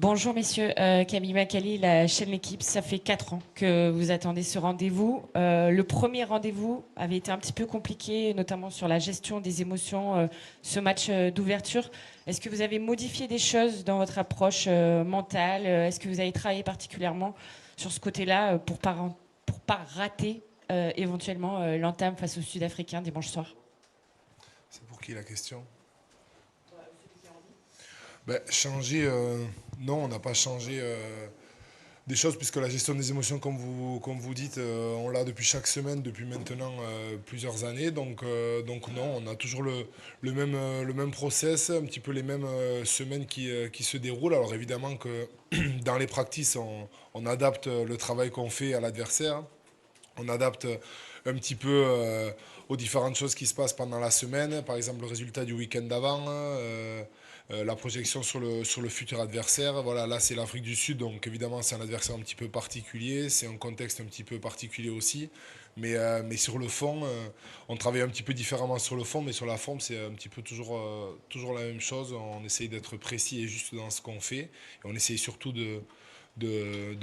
Bonjour messieurs, Camille Macali, la chaîne L'équipe, ça fait 4 ans que vous attendez ce rendez-vous. Le premier rendez-vous avait été un petit peu compliqué, notamment sur la gestion des émotions, ce match d'ouverture. Est-ce que vous avez modifié des choses dans votre approche mentale? Est-ce que vous avez travaillé particulièrement sur ce côté-là pour pas rater éventuellement l'entame face aux Sud-Africains dimanche soir? C'est pour qui la question? Ben, changer, non, on n'a pas changé des choses puisque la gestion des émotions, comme vous dites, on l'a depuis chaque semaine, depuis maintenant plusieurs années. Donc non, on a toujours le même process, un petit peu les mêmes semaines qui se déroulent. Alors évidemment que dans les practices, on adapte le travail qu'on fait à l'adversaire. On adapte un petit peu aux différentes choses qui se passent pendant la semaine, par exemple le résultat du week-end d'avant, la projection sur le futur adversaire. Voilà, là c'est l'Afrique du Sud, donc évidemment c'est un adversaire un petit peu particulier, c'est un contexte un petit peu particulier aussi. Mais sur le fond, on travaille un petit peu différemment sur le fond, mais sur la forme c'est un petit peu toujours la même chose. On essaye d'être précis et juste dans ce qu'on fait, et on essaye surtout de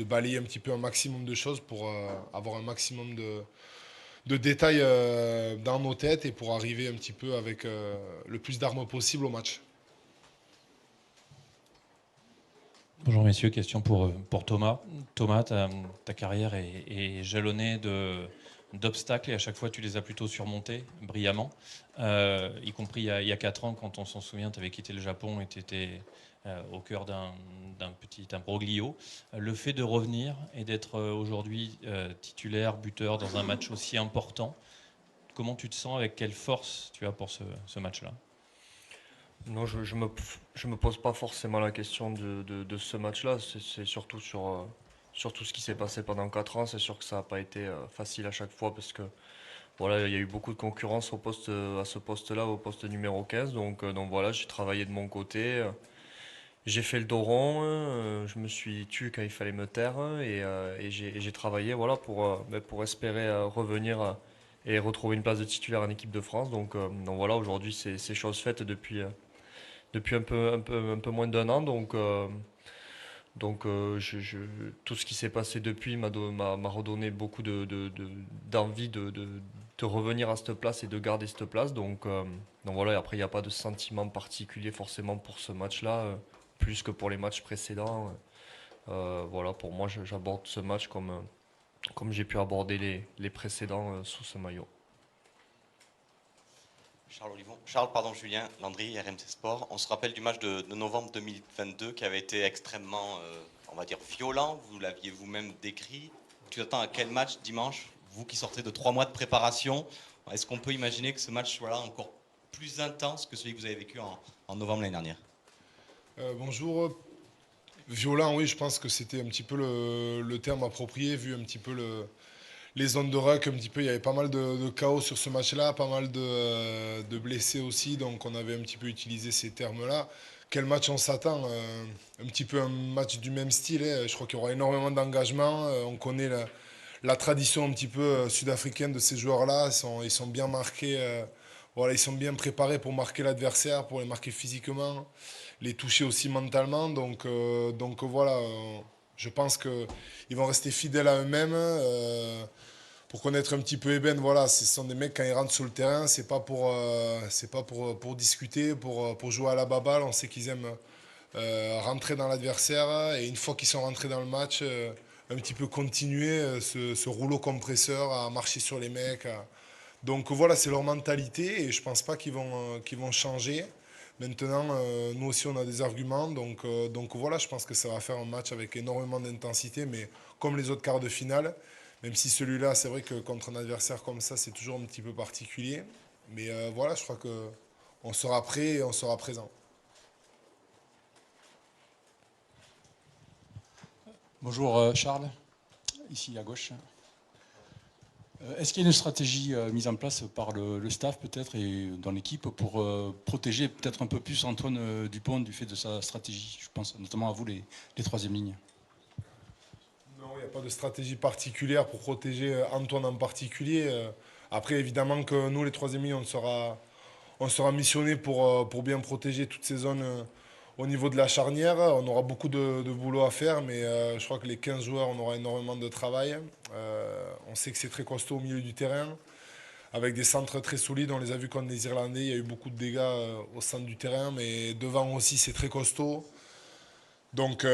balayer un petit peu un maximum de choses pour avoir un maximum de détails dans nos têtes et pour arriver un petit peu avec le plus d'armes possible au match. Bonjour messieurs, question pour Thomas. Thomas, ta carrière est jalonnée d'obstacles et à chaque fois tu les as plutôt surmontés brillamment, y compris il y a 4 ans quand on s'en souvient, tu avais quitté le Japon et tu étais au cœur d'un petit imbroglio. Le fait de revenir et d'être aujourd'hui titulaire, buteur dans un match aussi important, comment tu te sens, avec quelle force tu as pour ce match-là? Non, je me pose pas forcément la question de ce match-là. C'est surtout sur tout ce qui s'est passé pendant 4 ans. C'est sûr que ça n'a pas été facile à chaque fois parce que voilà, il y a eu beaucoup de concurrence à ce poste-là, au poste numéro 15. Donc voilà, j'ai travaillé de mon côté. J'ai fait le dos rond. Je me suis tu quand il fallait me taire. Et j'ai travaillé voilà, pour espérer revenir et retrouver une place de titulaire en équipe de France. Donc voilà, aujourd'hui, c'est chose faite depuis un peu moins d'un an. Tout ce qui s'est passé depuis m'a redonné beaucoup d'envie de revenir à cette place et de garder cette place. Donc voilà, et après, il n'y a pas de sentiment particulier forcément pour ce match-là, plus que pour les matchs précédents. Voilà, pour moi, j'aborde ce match comme j'ai pu aborder les précédents sous ce maillot. Charles Olivon. Charles, pardon, Julien Landry, RMC Sport. On se rappelle du match de novembre 2022 qui avait été extrêmement, on va dire, violent. Vous l'aviez vous-même décrit. Tu t'attends à quel match dimanche? Vous qui sortez de 3 mois de préparation, est-ce qu'on peut imaginer que ce match soit là encore plus intense que celui que vous avez vécu en novembre l'année dernière? Bonjour. Violent, oui, je pense que c'était un petit peu le terme approprié, vu un petit peu les zones de ruck, un petit peu, il y avait pas mal de chaos sur ce match-là, pas mal de blessés aussi, donc on avait un petit peu utilisé ces termes-là. Quel match on s'attend? Un petit peu un match du même style, hein. Je crois qu'il y aura énormément d'engagement. On connaît la tradition un petit peu sud-africaine de ces joueurs-là. Ils sont bien marqués, voilà, ils sont bien préparés pour marquer l'adversaire, pour les marquer physiquement, les toucher aussi mentalement. Donc voilà, je pense qu'ils vont rester fidèles à eux-mêmes. Pour connaître un petit peu Eben, voilà, ce sont des mecs quand ils rentrent sur le terrain, c'est pas pour discuter, pour jouer à la baballe. On sait qu'ils aiment rentrer dans l'adversaire et une fois qu'ils sont rentrés dans le match, un petit peu continuer ce rouleau compresseur à marcher sur les mecs. Donc voilà, c'est leur mentalité et je pense pas qu'ils vont changer. Maintenant, nous aussi on a des arguments, donc voilà, je pense que ça va faire un match avec énormément d'intensité, mais comme les autres quarts de finale, même si celui-là, c'est vrai que contre un adversaire comme ça, c'est toujours un petit peu particulier. Mais voilà, je crois que on sera prêt et on sera présent. Bonjour Charles, ici à gauche. Est-ce qu'il y a une stratégie mise en place par le staff peut-être et dans l'équipe pour protéger peut-être un peu plus Antoine Dupont du fait de sa stratégie? Je pense notamment à vous les troisième lignes. Non, il n'y a pas de stratégie particulière pour protéger Antoine en particulier. Après, évidemment que nous, les troisième lignes, on sera missionné pour bien protéger toutes ces zones Au niveau de la charnière, on aura beaucoup de boulot à faire, mais je crois que les 15 joueurs, on aura énormément de travail. On sait que c'est très costaud au milieu du terrain, avec des centres très solides. On les a vus contre les Irlandais, il y a eu beaucoup de dégâts au centre du terrain, mais devant aussi, c'est très costaud. Donc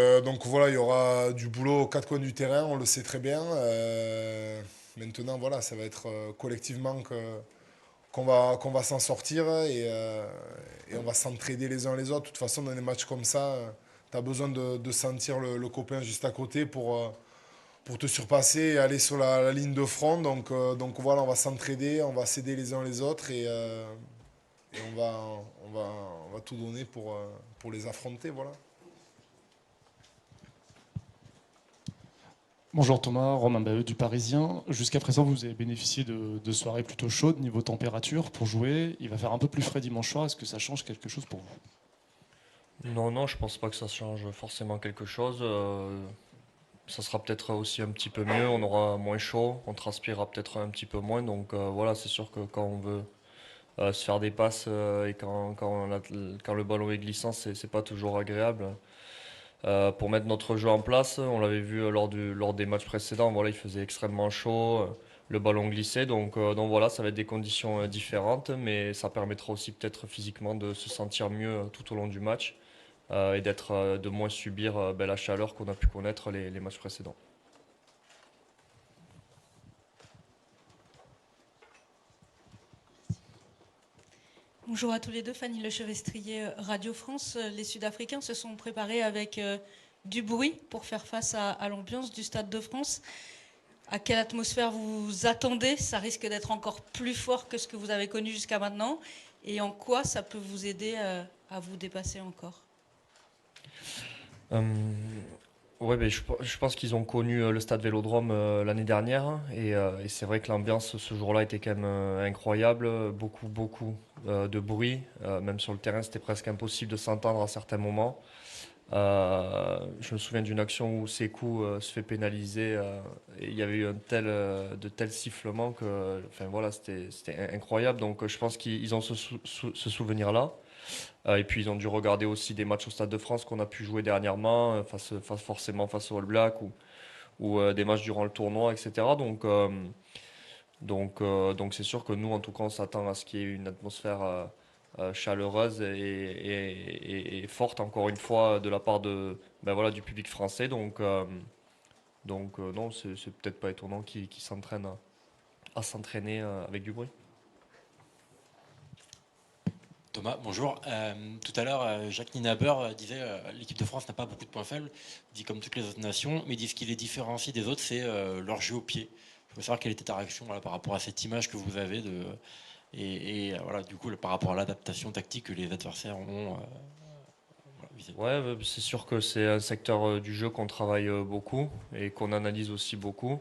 voilà, il y aura du boulot aux quatre coins du terrain, on le sait très bien. Maintenant, voilà, ça va être collectivement qu'on va s'en sortir et on va s'entraider les uns les autres. De toute façon, dans des matchs comme ça, tu as besoin de sentir le copain juste à côté pour te surpasser et aller sur la ligne de front. Donc voilà, on va s'entraider, on va s'aider les uns les autres et on va tout donner pour les affronter. Voilà. Bonjour Thomas, Romain Bahut du Parisien. Jusqu'à présent, vous avez bénéficié de soirées plutôt chaudes niveau température pour jouer. Il va faire un peu plus frais dimanche soir. Est-ce que ça change quelque chose pour vous? Non, non, je pense pas que ça change forcément quelque chose. Ça sera peut-être aussi un petit peu mieux, on aura moins chaud, on transpirera peut-être un petit peu moins. Donc voilà, c'est sûr que quand on veut se faire des passes et quand le ballon est glissant, c'est pas toujours agréable. Pour mettre notre jeu en place, on l'avait vu lors des matchs précédents, voilà, il faisait extrêmement chaud, le ballon glissait. Donc voilà, ça va être des conditions différentes, mais ça permettra aussi peut-être physiquement de se sentir mieux tout au long du match et de moins subir la chaleur qu'on a pu connaître les matchs précédents. Bonjour à tous les deux, Fanny Lechevestrier, Radio France. Les Sud-Africains se sont préparés avec du bruit pour faire face à l'ambiance du Stade de France. À quelle atmosphère vous vous attendez? Ça risque d'être encore plus fort que ce que vous avez connu jusqu'à maintenant. Et en quoi ça peut vous aider à vous dépasser encore? Ouais, mais je pense qu'ils ont connu le stade Vélodrome l'année dernière et c'est vrai que l'ambiance ce jour-là était quand même incroyable, beaucoup de bruit, même sur le terrain c'était presque impossible de s'entendre à certains moments. Je me souviens d'une action où Sékou se fait pénaliser et il y avait eu de tels sifflements que, enfin voilà, c'était incroyable. Donc je pense qu'ils ont ce souvenir-là. Et puis ils ont dû regarder aussi des matchs au Stade de France qu'on a pu jouer dernièrement, forcément face au All Black ou des matchs durant le tournoi, etc. Donc c'est sûr que nous, en tout cas, on s'attend à ce qu'il y ait une atmosphère chaleureuse et forte, encore une fois, de la part voilà, du public français. Donc non, c'est peut-être pas étonnant qu'ils s'entraînent à s'entraîner avec du bruit. Thomas, bonjour. Tout à l'heure, Jacques Nienaber disait l'équipe de France n'a pas beaucoup de points faibles, il dit comme toutes les autres nations, mais il dit ce qui les différencie des autres, c'est leur jeu au pied. Je veux savoir quelle était ta réaction par rapport à cette image que vous avez voilà, du coup, par rapport à l'adaptation tactique que les adversaires ont. Ouais, c'est sûr que c'est un secteur du jeu qu'on travaille beaucoup et qu'on analyse aussi beaucoup.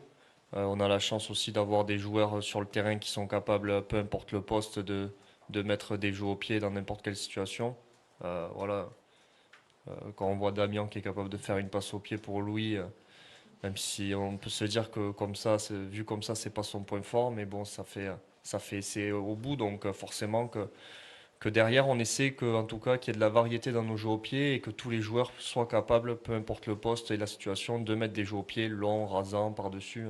On a la chance aussi d'avoir des joueurs sur le terrain qui sont capables, peu importe le poste, de mettre des jeux au pied dans n'importe quelle situation. Voilà. Quand on voit Damien qui est capable de faire une passe au pied pour Louis, même si on peut se dire que comme ça, vu comme ça, c'est pas son point fort, mais bon, ça fait essai au bout, donc forcément que derrière, on essaie en tout cas qu'il y ait de la variété dans nos jeux au pied et que tous les joueurs soient capables, peu importe le poste et la situation, de mettre des jeux au pied longs, rasants, par-dessus.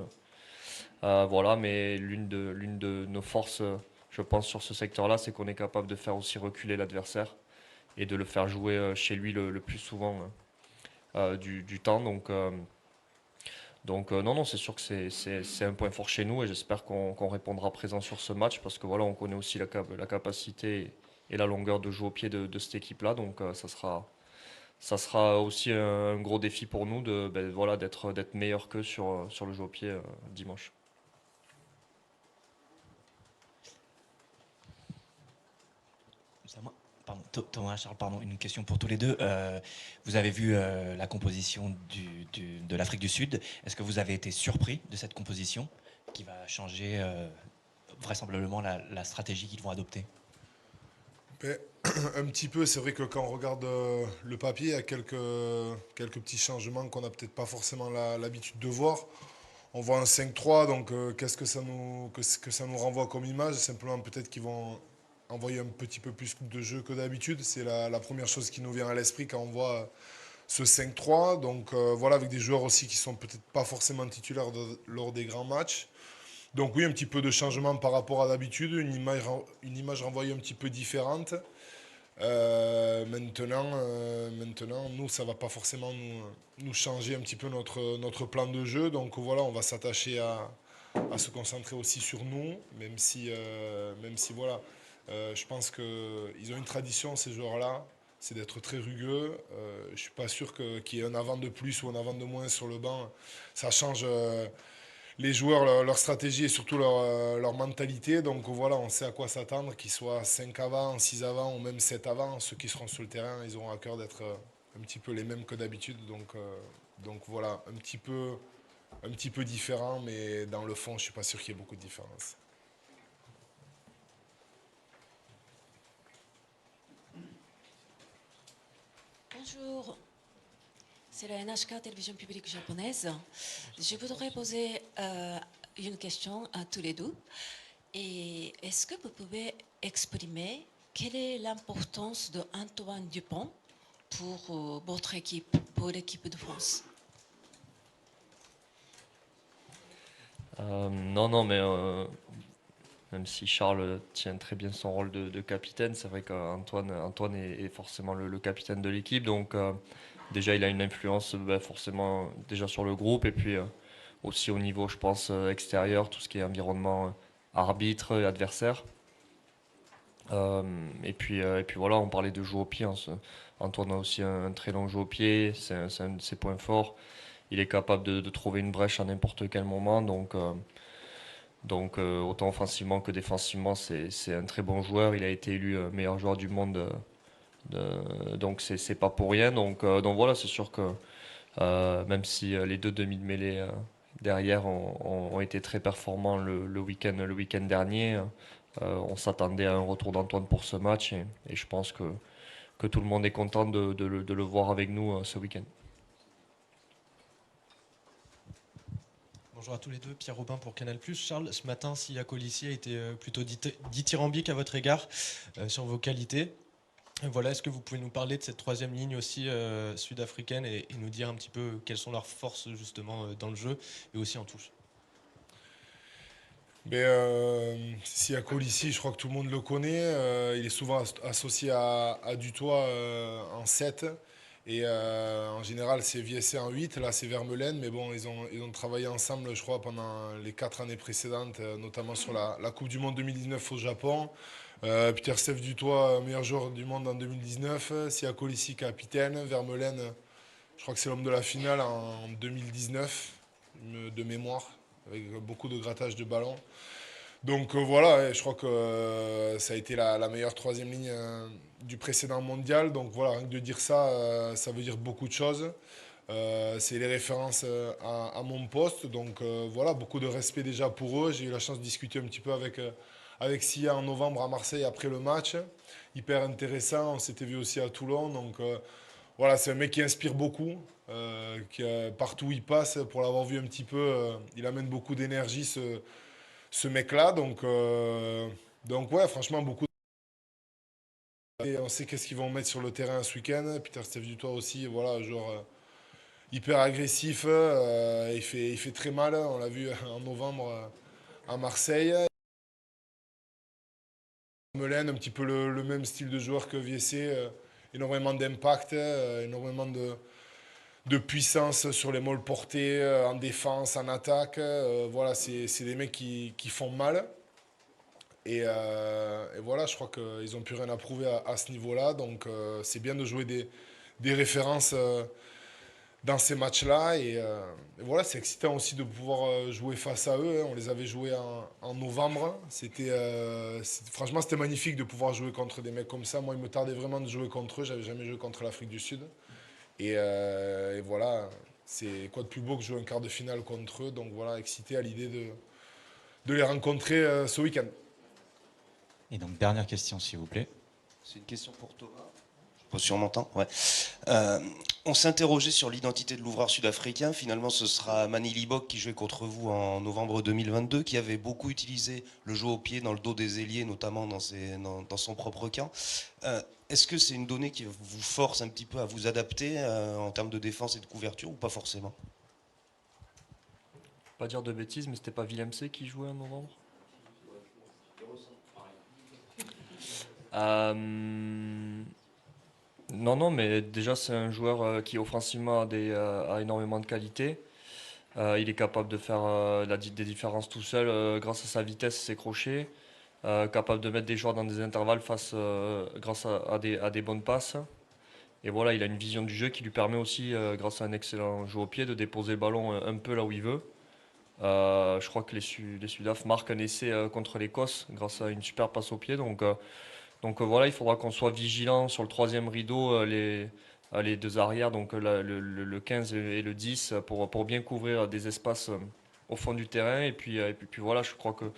Voilà, mais l'une de nos forces, je pense, sur ce secteur-là, c'est qu'on est capable de faire aussi reculer l'adversaire et de le faire jouer chez lui le plus souvent du temps. Donc non, c'est sûr que c'est un point fort chez nous et j'espère qu'on répondra présent sur ce match parce que voilà, on connaît aussi la capacité et la longueur de jeu au pied de cette équipe-là. Donc ça sera aussi un gros défi pour nous voilà, d'être meilleur qu'eux sur le jeu au pied dimanche. Thomas, Charles, pardon, une question pour tous les deux. Vous avez vu la composition de l'Afrique du Sud. Est-ce que vous avez été surpris de cette composition qui va changer vraisemblablement la stratégie qu'ils vont adopter? Un petit peu, c'est vrai que quand on regarde le papier, il y a quelques petits changements qu'on n'a peut-être pas forcément l'habitude de voir. On voit un 5-3, donc qu'est-ce que ça nous renvoie comme image? Simplement peut-être qu'ils vont envoyer un petit peu plus de jeu que d'habitude. C'est la première chose qui nous vient à l'esprit quand on voit ce 5-3. Donc voilà, avec des joueurs aussi qui sont peut-être pas forcément titulaires lors des grands matchs. Donc oui, un petit peu de changement par rapport à d'habitude, une image renvoyée un petit peu différente. Maintenant, nous, ça ne va pas forcément nous changer un petit peu notre plan de jeu. Donc voilà, on va s'attacher à se concentrer aussi sur nous, même si voilà, je pense qu'ils ont une tradition, ces joueurs-là, c'est d'être très rugueux. Je ne suis pas sûr qu'il y ait un avant de plus ou un avant de moins sur le banc. Ça change les joueurs, leur stratégie et surtout leur mentalité. Donc voilà, on sait à quoi s'attendre, qu'ils soient 5 avant, 6 avant ou même 7 avant. Ceux qui seront sur le terrain, ils auront à cœur d'être un petit peu les mêmes que d'habitude. Donc voilà, un petit peu différent, mais dans le fond, je ne suis pas sûr qu'il y ait beaucoup de différence. Bonjour, c'est la NHK Télévision Publique Japonaise. Je voudrais poser une question à tous les deux. Et est-ce que vous pouvez exprimer quelle est l'importance d'Antoine Dupont pour votre équipe, pour l'équipe de France? Non, mais même si Charles tient très bien son rôle de capitaine, c'est vrai qu'Antoine est forcément le capitaine de l'équipe. Donc déjà, il a une influence forcément déjà sur le groupe et puis aussi au niveau, je pense, extérieur, tout ce qui est environnement arbitre et adversaire. Et puis voilà, on parlait de jeu au pied. Antoine a aussi un très long jeu au pied, c'est un de ses points forts. Il est capable de trouver une brèche à n'importe quel moment. Donc autant offensivement que défensivement, c'est un très bon joueur. Il a été élu meilleur joueur du monde. Donc c'est pas pour rien. Donc voilà, c'est sûr que même si les deux demi de mêlée derrière ont été très performants le week-end dernier, on s'attendait à un retour d'Antoine pour ce match et je pense que tout le monde est content de le voir avec nous ce week-end. Bonjour à tous les deux, Pierre Robin pour Canal+. Charles, ce matin, Sia Colissi a été plutôt dithyrambique à votre égard sur vos qualités. Voilà, est-ce que vous pouvez nous parler de cette troisième ligne aussi sud-africaine et nous dire un petit peu quelles sont leurs forces justement dans le jeu et aussi en touche? Sia Colissi, je crois que tout le monde le connaît. Il est souvent associé à Dutoit en 7. Et en général, c'est Viessé en 8, là c'est Vermeulen, mais bon, ils ont travaillé ensemble, je crois, pendant les 4 années précédentes, notamment sur la Coupe du Monde 2019 au Japon. Pieter-Steph Dutoit, meilleur joueur du monde en 2019, Sia Colissi, capitaine, Vermeulen, je crois que c'est l'homme de la finale en 2019, de mémoire, avec beaucoup de grattage de ballon. Donc voilà, je crois que ça a été la meilleure troisième ligne du précédent mondial. Donc voilà, rien que de dire ça, ça veut dire beaucoup de choses. C'est les références à mon poste. Donc voilà, beaucoup de respect déjà pour eux. J'ai eu la chance de discuter un petit peu avec Sia en novembre à Marseille après le match. Hyper intéressant, on s'était vu aussi à Toulon. Donc voilà, c'est un mec qui inspire beaucoup. Partout où il passe, pour l'avoir vu un petit peu, il amène beaucoup d'énergie ce mec-là. Donc ouais, franchement, beaucoup. Et on sait qu'est-ce qu'ils vont mettre sur le terrain ce week-end. Pieter-Steph Dutoit aussi, voilà, genre hyper agressif. Il fait très mal. On l'a vu en novembre à Marseille. Melen, un petit peu le même style de joueur que Viessé. Énormément d'impact, énormément de puissance sur les molles portés, en défense, en attaque. Voilà, c'est des mecs qui font mal. Et voilà, je crois qu'ils n'ont plus rien à prouver à ce niveau-là. Donc c'est bien de jouer des références dans ces matchs-là. Et voilà, c'est excitant aussi de pouvoir jouer face à eux. On les avait joués en novembre. Franchement, c'était magnifique de pouvoir jouer contre des mecs comme ça. Moi, il me tardait vraiment de jouer contre eux. J'avais jamais joué contre l'Afrique du Sud. Et voilà, c'est quoi de plus beau que jouer un quart de finale contre eux. Donc voilà, excité à l'idée de les rencontrer ce week-end. Et donc, dernière question, s'il vous plaît. C'est une question pour Thomas. Je sais pas si on m'entend. Ouais. On s'interrogeait sur l'identité de l'ouvreur sud-africain. Finalement, ce sera Manny Libok qui jouait contre vous en novembre 2022, qui avait beaucoup utilisé le jeu au pied dans le dos des ailiers, notamment dans son propre camp. Est-ce que c'est une donnée qui vous force un petit peu à vous adapter en termes de défense et de couverture, ou pas forcément? Pas dire de bêtises, mais c'était pas Willem C qui jouait en novembre? Non, mais déjà c'est un joueur qui offensivement a énormément de qualité. Il est capable de faire des différences tout seul grâce à sa vitesse et ses crochets. Capable de mettre des joueurs dans des intervalles grâce à des bonnes passes. Et voilà, il a une vision du jeu qui lui permet aussi, grâce à un excellent jeu au pied, de déposer le ballon un peu là où il veut. Je crois que les Sudaf marquent un essai contre l'Écosse grâce à une super passe au pied. Donc voilà, il faudra qu'on soit vigilant sur le troisième rideau, les deux arrières, donc le 15 et le 10, pour bien couvrir des espaces au fond du terrain. Et puis voilà, je crois que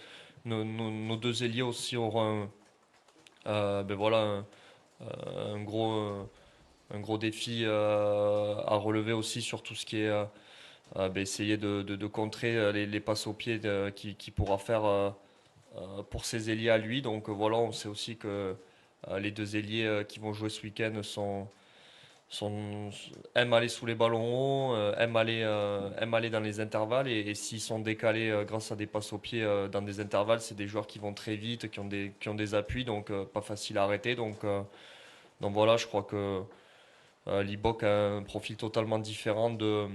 nos deux ailiers aussi auront un gros défi à relever aussi sur tout ce qui est essayer de contrer les passes au pied qu'il pourra faire pour ses ailiers à lui. Donc voilà, on sait aussi que les deux ailiers qui vont jouer ce week-end aiment aller sous les ballons hauts, aiment aller dans les intervalles, et s'ils sont décalés grâce à des passes au pied dans des intervalles, c'est des joueurs qui vont très vite, qui ont des appuis, donc pas facile à arrêter. Donc voilà, je crois que Libok a un profil totalement différent de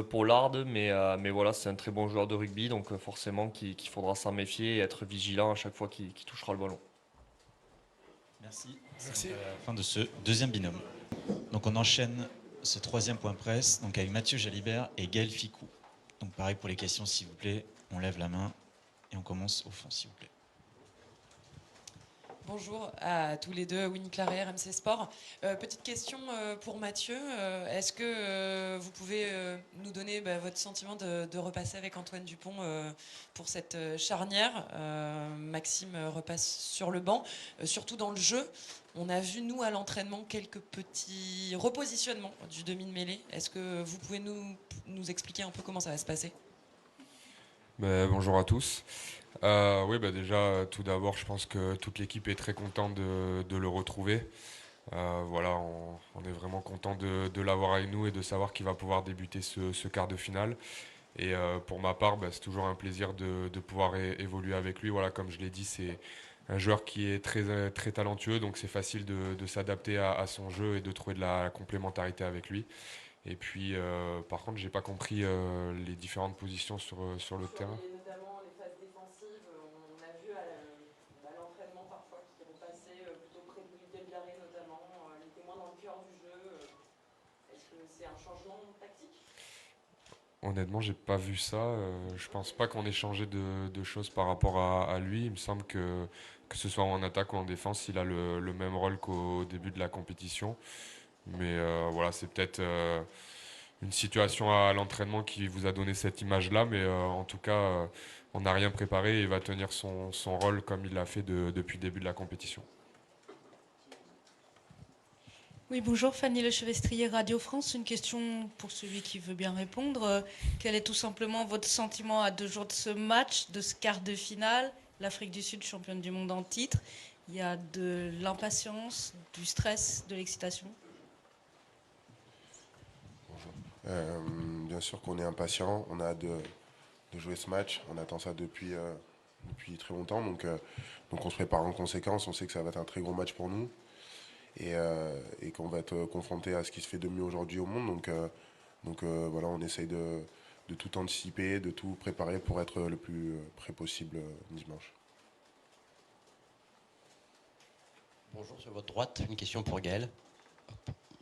Pollard, mais voilà, c'est un très bon joueur de rugby, donc forcément qu'il faudra s'en méfier et être vigilant à chaque fois qu'il touchera le ballon. Merci. C'est la fin de ce deuxième binôme. Donc on enchaîne ce troisième point presse donc avec Mathieu Jalibert et Gaël Ficou. Donc pareil pour les questions, s'il vous plaît, on lève la main et on commence au fond, s'il vous plaît. Bonjour à tous les deux, Winnie Claret, RMC Sport. Petite question pour Mathieu. Est-ce que vous pouvez nous donner votre sentiment de repasser avec Antoine Dupont pour cette charnière? Maxime repasse sur le banc, surtout dans le jeu. On a vu, nous, à l'entraînement, quelques petits repositionnements du demi de mêlée. Est-ce que vous pouvez nous expliquer un peu comment ça va se passer? Bonjour à tous. Oui, déjà, tout d'abord, je pense que toute l'équipe est très contente de le retrouver. Voilà, on est vraiment content de l'avoir avec nous et de savoir qu'il va pouvoir débuter ce quart de finale. Et pour ma part, c'est toujours un plaisir de pouvoir évoluer avec lui. Voilà, comme je l'ai dit, c'est un joueur qui est très, très talentueux, donc c'est facile de s'adapter à son jeu et de trouver de la complémentarité avec lui. Et puis, par contre, j'ai pas compris les différentes positions sur le terrain. Notamment les phases défensives, on a vu à l'entraînement parfois qu'il repassait plutôt près de Miguel Garé notamment, il était moins dans le cœur du jeu. Est-ce que c'est un changement tactique? Honnêtement, j'ai pas vu ça. Je pense pas qu'on ait changé de choses par rapport à lui. Il me semble que ce soit en attaque ou en défense, il a le même rôle qu'au début de la compétition. Mais voilà, c'est peut-être une situation à l'entraînement qui vous a donné cette image-là. Mais en tout cas, on n'a rien préparé et il va tenir son rôle comme il l'a fait depuis le début de la compétition. Oui, bonjour, Fanny Lechevestrier, Radio France. Une question pour celui qui veut bien répondre. Quel est tout simplement votre sentiment à 2 jours de ce match, de ce quart de finale? L'Afrique du Sud, championne du monde en titre. Il y a de l'impatience, du stress, de l'excitation? Bien sûr qu'on est impatient, on a hâte de jouer ce match, on attend ça depuis très longtemps, donc on se prépare en conséquence, on sait que ça va être un très gros match pour nous et qu'on va être confronté à ce qui se fait de mieux aujourd'hui au monde, donc voilà, on essaye de tout anticiper, de tout préparer pour être le plus près possible dimanche. Bonjour, sur votre droite, une question pour Gaël.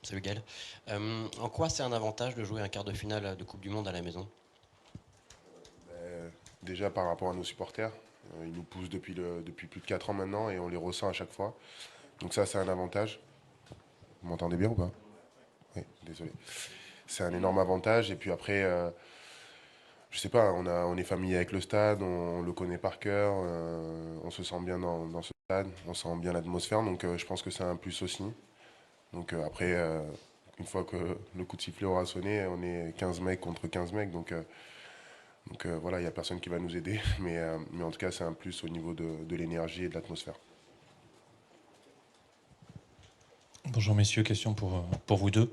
Salut Gaël. En quoi c'est un avantage de jouer un quart de finale de Coupe du Monde à la maison? Déjà par rapport à nos supporters, ils nous poussent depuis plus de 4 ans maintenant et on les ressent à chaque fois. Donc ça c'est un avantage. Vous m'entendez bien ou pas? Oui, désolé. C'est un énorme avantage et puis après, je sais pas, on est familier avec le stade, on le connaît par cœur, on se sent bien dans ce stade, on sent bien l'atmosphère, donc je pense que c'est un plus aussi. Donc après, une fois que le coup de sifflet aura sonné, on est 15 mecs contre 15 mecs. Donc voilà, il n'y a personne qui va nous aider. Mais en tout cas, c'est un plus au niveau de l'énergie et de l'atmosphère. Bonjour messieurs, question pour vous deux.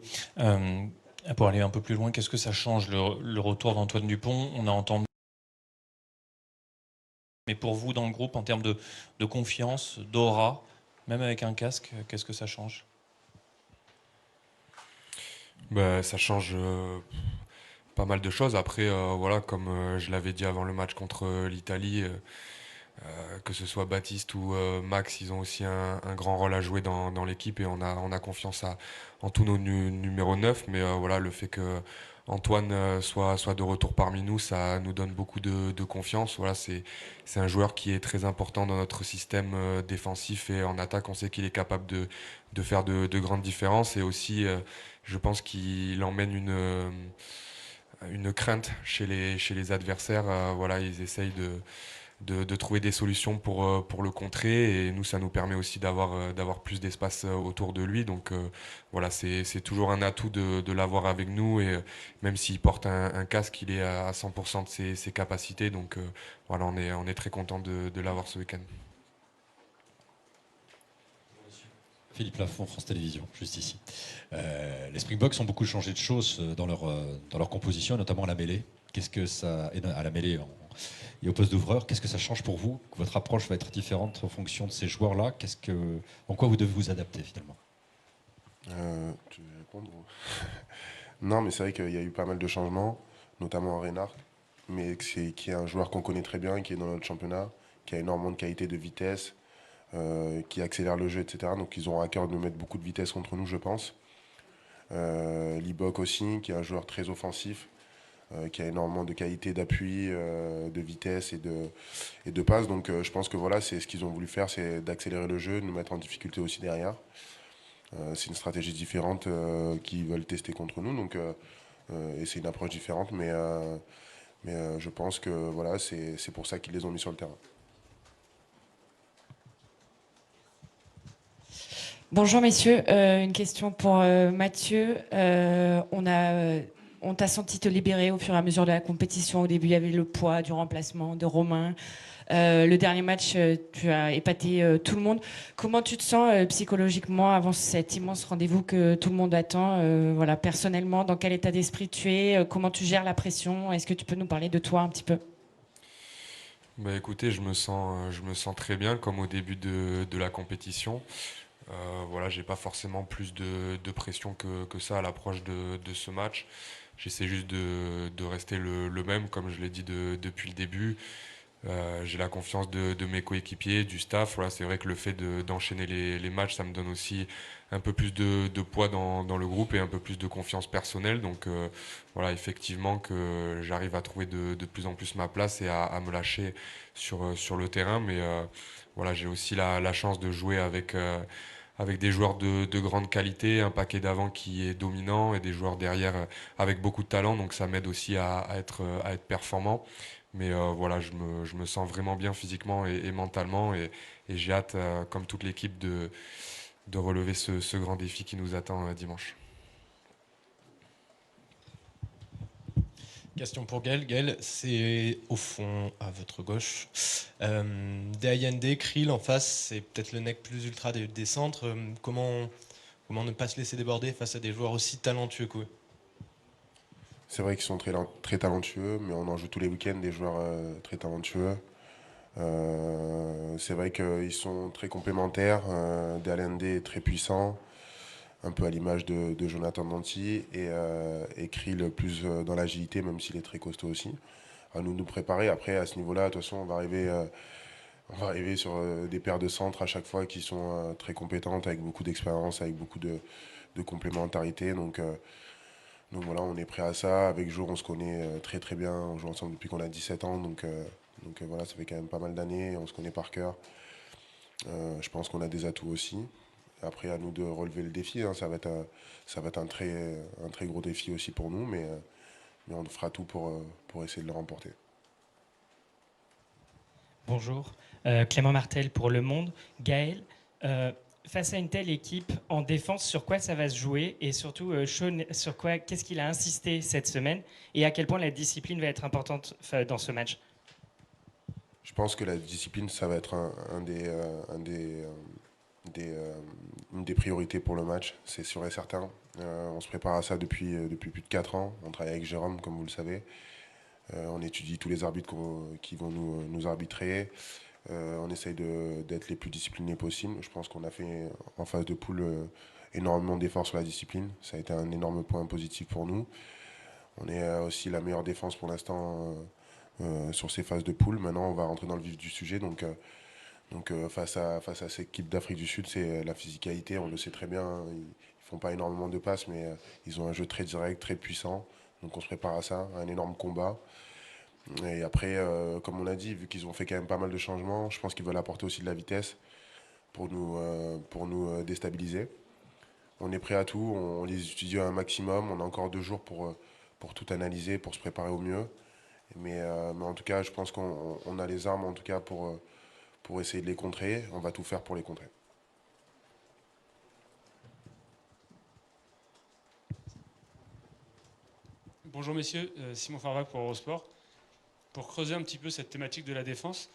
Pour aller un peu plus loin, qu'est-ce que ça change le retour d'Antoine Dupont? On a entendu. Mais pour vous, dans le groupe, en termes de confiance, d'aura, même avec un casque, qu'est-ce que ça change? Bah, ça change pas mal de choses. Après, voilà, comme je l'avais dit avant le match contre l'Italie, que ce soit Baptiste ou Max, ils ont aussi un grand rôle à jouer dans l'équipe et on a confiance en tous nos numéros 9. Mais voilà, le fait que Antoine soit de retour parmi nous, ça nous donne beaucoup de confiance. Voilà, c'est un joueur qui est très important dans notre système défensif et en attaque, on sait qu'il est capable de faire de grandes différences et aussi, je pense qu'il emmène une crainte chez les adversaires. Voilà, ils essayent de trouver des solutions pour le contrer et nous ça nous permet aussi d'avoir plus d'espace autour de lui, donc voilà, c'est toujours un atout de l'avoir avec nous et même s'il porte un casque, il est à 100% de ses capacités, donc voilà, on est très content de l'avoir ce week-end. Philippe Lafont, France Télévisions, juste ici. Les Springboks ont beaucoup changé de choses dans leur composition, notamment à la mêlée. Qu'est-ce que ça, et à la mêlée et au poste d'ouvreur, qu'est-ce que ça change pour vous? Votre approche va être différente en fonction de ces joueurs-là. En quoi vous devez vous adapter finalement? Tu veux répondre? Non, mais c'est vrai qu'il y a eu pas mal de changements, notamment Reinhardt, mais qui est un joueur qu'on connaît très bien, qui est dans notre championnat, qui a énormément de qualité de vitesse, qui accélère le jeu, etc. Donc ils auront à cœur de nous mettre beaucoup de vitesse contre nous, je pense. Libok aussi, qui est un joueur très offensif, qui a énormément de qualité d'appui, de vitesse et de passe. Donc je pense que voilà, c'est ce qu'ils ont voulu faire, c'est d'accélérer le jeu, de nous mettre en difficulté aussi derrière. C'est une stratégie différente qu'ils veulent tester contre nous, donc, et c'est une approche différente, mais je pense que voilà, c'est pour ça qu'ils les ont mis sur le terrain. Bonjour messieurs, une question pour Mathieu. On t'a senti te libérer au fur et à mesure de la compétition. Au début, il y avait le poids du remplacement de Romain. Le dernier match, tu as épaté tout le monde. Comment tu te sens psychologiquement avant cet immense rendez-vous que tout le monde attend? Voilà, personnellement, dans quel état d'esprit tu es? Comment tu gères la pression? Est-ce que tu peux nous parler de toi un petit peu? Bah, écoutez, je me sens très bien comme au début de la compétition. Voilà, j'ai pas forcément plus de pression que ça à l'approche de ce match. J'essaie juste de rester le même, comme je l'ai dit depuis le début. J'ai la confiance de mes coéquipiers, du staff. Voilà, c'est vrai que le fait d'enchaîner les matchs, ça me donne aussi un peu plus de poids dans le groupe et un peu plus de confiance personnelle. Donc voilà, effectivement que j'arrive à trouver de plus en plus ma place et à me lâcher sur le terrain. Mais voilà, j'ai aussi la chance de jouer avec des joueurs de grande qualité, un paquet d'avant qui est dominant et des joueurs derrière avec beaucoup de talent. Donc ça m'aide aussi à être performant. Mais voilà, je me sens vraiment bien physiquement et mentalement et j'ai hâte, comme toute l'équipe, de relever ce grand défi qui nous attend dimanche. Question pour Gaël. Gaël, c'est au fond, à votre gauche. Deyayende, Krill en face, c'est peut-être le nec plus ultra des centres. Comment ne pas se laisser déborder face à des joueurs aussi talentueux que vous? C'est vrai qu'ils sont très talentueux, mais on en joue tous les week-ends des joueurs très talentueux. C'est vrai qu'ils sont très complémentaires. Deyayende est très puissant, un peu à l'image de Jonathan Danty, et Krill plus dans l'agilité, même s'il est très costaud aussi. À nous préparer. Après, à ce niveau-là, de toute façon, on va arriver sur des paires de centres à chaque fois qui sont très compétentes, avec beaucoup d'expérience, avec beaucoup de complémentarité. Donc voilà, on est prêt à ça. Avec Jo, on se connaît très très bien. On joue ensemble depuis qu'on a 17 ans. Donc voilà, ça fait quand même pas mal d'années. On se connaît par cœur. Je pense qu'on a des atouts aussi. Après, à nous de relever le défi. Hein. Ça va être un très gros défi aussi pour nous. Mais on fera tout pour essayer de le remporter. Bonjour. Clément Martel pour Le Monde. Gaël, face à une telle équipe, en défense, sur quoi ça va se jouer? Et surtout, Sean, sur quoi, qu'est-ce qu'il a insisté cette semaine? Et à quel point la discipline va être importante dans ce match? Je pense que la discipline, ça va être une des priorités pour le match, c'est sûr et certain. On se prépare à ça depuis plus de 4 ans. On travaille avec Jérôme, comme vous le savez. On étudie tous les arbitres qui vont nous arbitrer. On essaye d'être les plus disciplinés possible. Je pense qu'on a fait en phase de poule énormément d'efforts sur la discipline. Ça a été un énorme point positif pour nous. On est aussi la meilleure défense pour l'instant sur ces phases de poule. Maintenant, on va rentrer dans le vif du sujet. Donc face à cette équipe d'Afrique du Sud, c'est la physicalité. On le sait très bien. Ils font pas énormément de passes, mais ils ont un jeu très direct, très puissant. Donc on se prépare à ça, à un énorme combat. Et après, comme on a dit, vu qu'ils ont fait quand même pas mal de changements, je pense qu'ils veulent apporter aussi de la vitesse pour nous déstabiliser. On est prêt à tout, on les étudie un maximum. On a encore 2 jours pour tout analyser, pour se préparer au mieux. Mais en tout cas, je pense qu'on a les armes en tout cas pour essayer de les contrer. On va tout faire pour les contrer. Bonjour messieurs, Simon Farvac pour Eurosport. Pour creuser un petit peu cette thématique de la défense,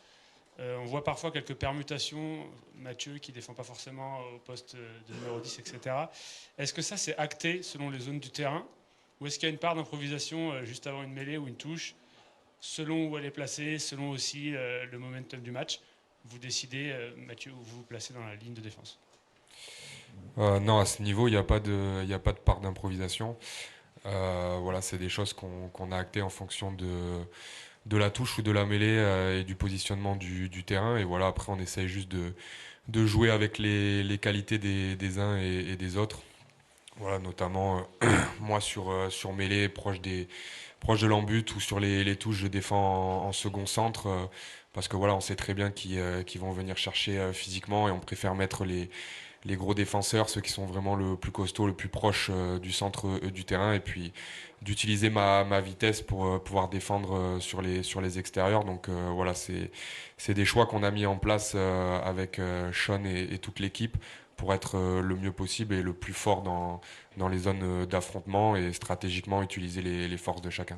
on voit parfois quelques permutations, Mathieu qui ne défend pas forcément au poste de numéro 10, etc. Est-ce que ça c'est acté selon les zones du terrain ou est-ce qu'il y a une part d'improvisation juste avant une mêlée ou une touche, selon où elle est placée, selon aussi le momentum du match? Vous décidez, Mathieu, où vous vous placez dans la ligne de défense? Non, à ce niveau, il n'y a pas de part d'improvisation. Voilà, c'est des choses qu'on a actées en fonction de la touche ou de la mêlée et du positionnement du terrain. Et voilà, après, on essaye juste de jouer avec les qualités des uns et des autres. Voilà, notamment, moi, sur mêlée, proche de l'embut ou sur les touches, je défends en second centre. Parce que voilà, on sait très bien qu'ils vont venir chercher physiquement et on préfère mettre les gros défenseurs, ceux qui sont vraiment le plus costaud, le plus proche du centre du terrain, et puis d'utiliser ma vitesse pour pouvoir défendre sur les extérieurs. Donc voilà, c'est des choix qu'on a mis en place avec Sean et toute l'équipe pour être le mieux possible et le plus fort dans les zones d'affrontement et stratégiquement utiliser les forces de chacun.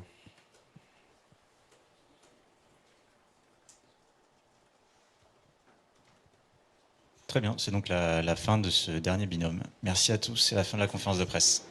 Très bien, c'est donc la fin de ce dernier binôme. Merci à tous, c'est la fin de la conférence de presse.